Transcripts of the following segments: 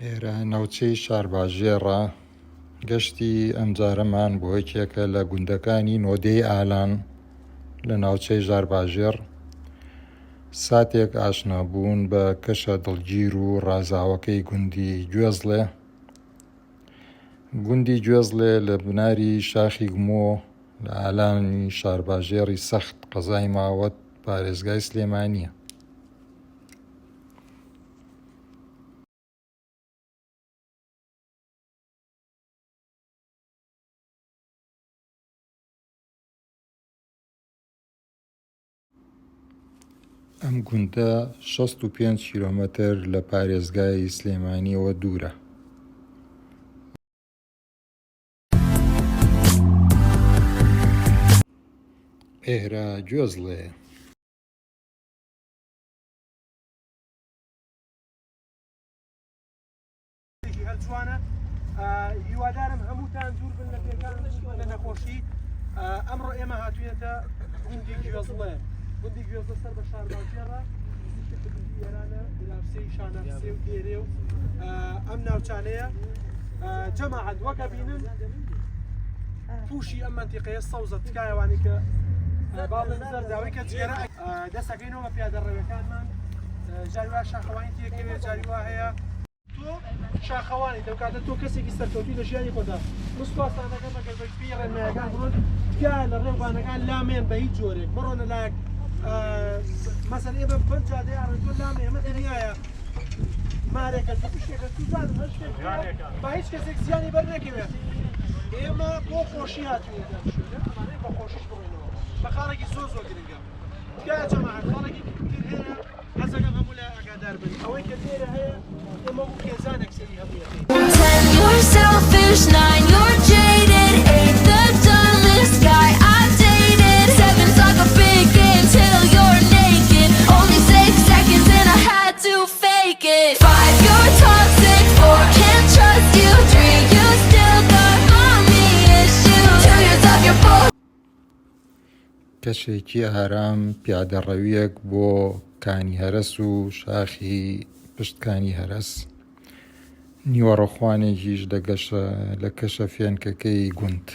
ئێرە ناوچەی شارباژێڕە گەشتی ئەمجارەمان بۆ یەکێکە لە گوندەکانی نۆدەی ئالان لە ناوچەی ژارباژێڕ ساتێک ئاشنابوون بە کەشە دڵگیر و ڕازاوەکەی گوندی گوێزڵێ. گوندی گوێزڵێ لە بناری شاخی گمۆ لە ئالانی شارباژێڕی سەخت قەزای ماوەت پارێزگای سلێمانیە. ئەم گوندە 65 کیلۆمەتر لە پارێزگای سلێمانیەوە دوورە. ئێرە گوێزڵێ هەلجوانە هیوادارم هەمووتان دوور بن لە پێکان لە نەخۆشی. ئەمڕۆ ئێمە هاتوویەتە گوندی گوێزڵێ. گوندی گوێزڵە سەر بە شارباژێڕە ئێرانە لاپسەی شانەفسێ و گێرێ و ئەم ناوچانەیە جەماعەت وەکە بینن تووشی ئەم مەنتیقەیە سەوزە تکایەوانی کە باڵێن زەرداوی کە جێرە دەسەکەینەوە بە پیادەڕێوەکانمان. جاری وا شاخەوانی تێکەوێت، جاری وا هەیە تۆ شاخەوانی دەکاتە تۆ کەسێکی سەرکەوتوی لە ژیانی خۆدا مسپاسانەکە بەگەر بەشپی ڕێنمایەکان بڕۆن تکایە لە ڕێوانەکان لامێن بە هیچ جۆرێک بڕۆنە لایەک مەسەن ئێمە بەر جادەی ئاڕێتۆ لامێ ئەمە دەریایە مارێکە پشتێکە توزان هەشتێک با هیچ کەسێک زیانی بەر نەکەوێت. ئێمە بۆ خۆشی هاتوویەتە ئەمانەی بە خۆشیش بڕۆینەوە بە خاڵێکی زۆر گرنگە. تکایە جەماعەت خاڵێکی تر هەیە حەزەکەم هەموو لای ئاگادار بن. ئەوەی کە لێرە هەیە ئێمە بوو کێزانێک سەری هەبوویەتی. 10 you're selfish, 9 you're jaded, 8 the dullest guy I've dated, 7's like a big game till you're naked, only 6 seconds and I had to fake it, 5 you're toxic, 4 can't trust you, 3 you still got mommy issues, 2 years off your boat. کەشێکی ئارام پیادەڕەویەک بۆ کانی هەرس و شاخی پشتکانی هەرس نیوەڕۆخوانێکیش دەگەشە لە کەشە فێنکەکەی گوند.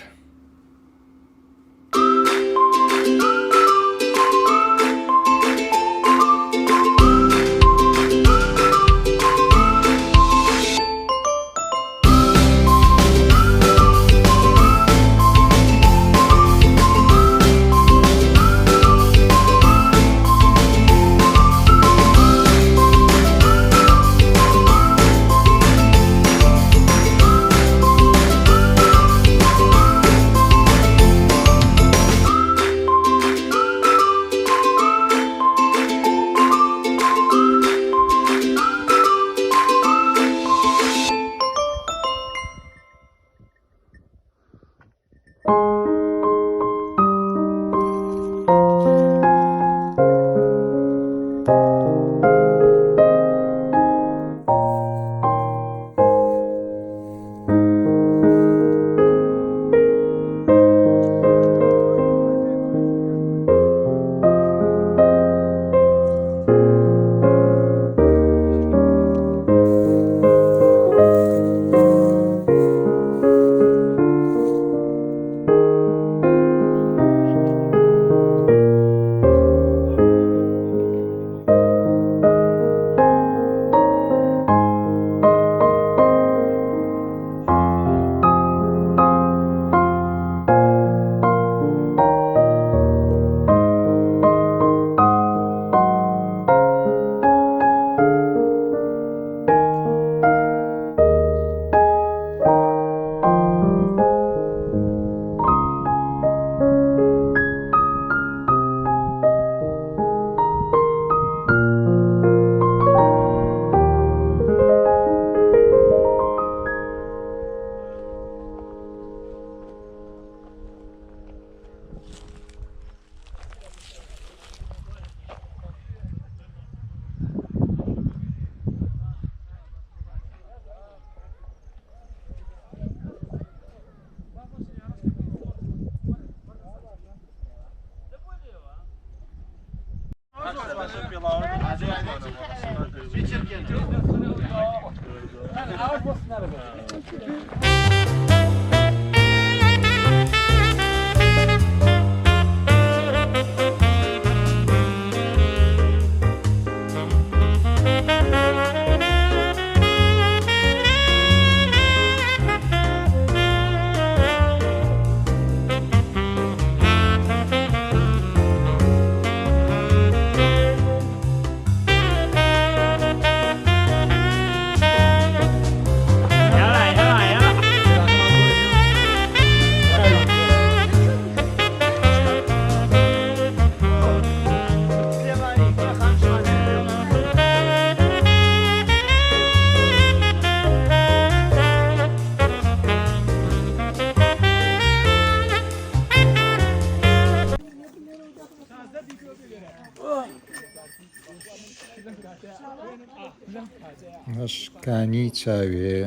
ئەش کانی چاوێ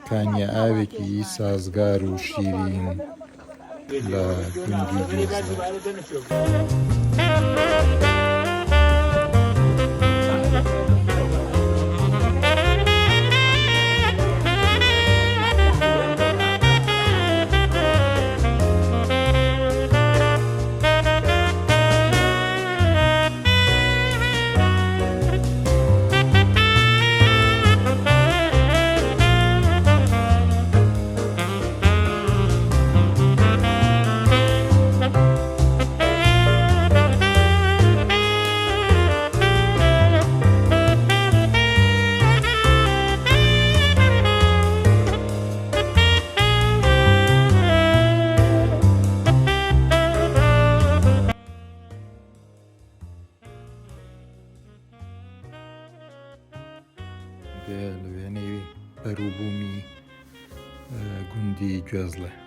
کانیە ئاوێکی سازگار و شیرین لە گوندی گوێزلە. لە وێنەی بەرووبوومی گوندی گوێزلە.